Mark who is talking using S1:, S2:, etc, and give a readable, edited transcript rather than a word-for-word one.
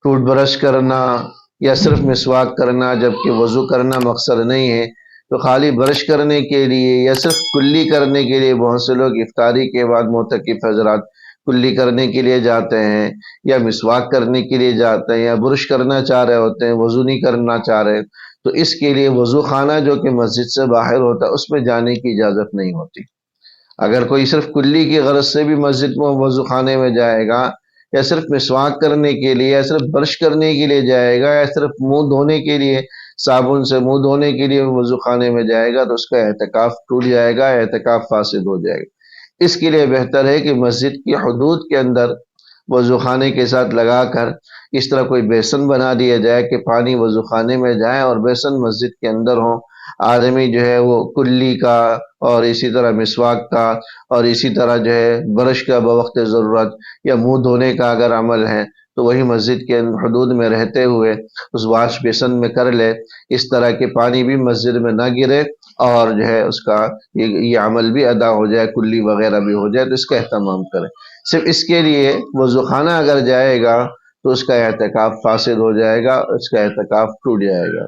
S1: ٹوٹ برش کرنا یا صرف مسواک کرنا، جبکہ وضو کرنا مقصد نہیں ہے، تو خالی برش کرنے کے لیے یا صرف کلی کرنے کے لیے بہت سے لوگ افطاری کے بعد معتکف حضرات کلی کرنے کے لیے جاتے ہیں، یا مسواک کرنے کے لیے جاتے ہیں، یا برش کرنا چاہ رہے ہوتے ہیں، وضو نہیں کرنا چاہ رہے، تو اس کے لیے وضو خانہ جو کہ مسجد سے باہر ہوتا ہے اس میں جانے کی اجازت نہیں ہوتی۔ اگر کوئی صرف کلی کی غرض سے بھی مسجد میں وضو خانے میں جائے گا، یا صرف مسواک کرنے کے لیے، یا صرف برش کرنے کے لیے جائے گا، یا صرف منہ دھونے کے لیے صابن سے منہ دھونے کے لیے وضو خانے میں جائے گا، تو اس کا اعتکاف ٹوٹ جائے گا، اعتکاف فاسد ہو جائے گا۔ اس کے لیے بہتر ہے کہ مسجد کی حدود کے اندر وضو خانے کے ساتھ لگا کر اس طرح کوئی بیسن بنا دیا جائے کہ پانی وضو خانے میں جائے اور بیسن مسجد کے اندر ہو۔ آدمی جو ہے وہ کلی کا اور اسی طرح مسواک کا اور اسی طرح جو ہے برش کا بوقت ضرورت یا منہ دھونے کا اگر عمل ہے تو وہی مسجد کے حدود میں رہتے ہوئے اس واش بیسن میں کر لے، اس طرح کے پانی بھی مسجد میں نہ گرے اور جو ہے اس کا یہ عمل بھی ادا ہو جائے، کلی وغیرہ بھی ہو جائے، تو اس کا اہتمام کرے۔ صرف اس کے لیے وضو خانہ اگر جائے گا تو اس کا اعتکاف فاسد ہو جائے گا، اس کا اعتکاف ٹوٹ جائے گا۔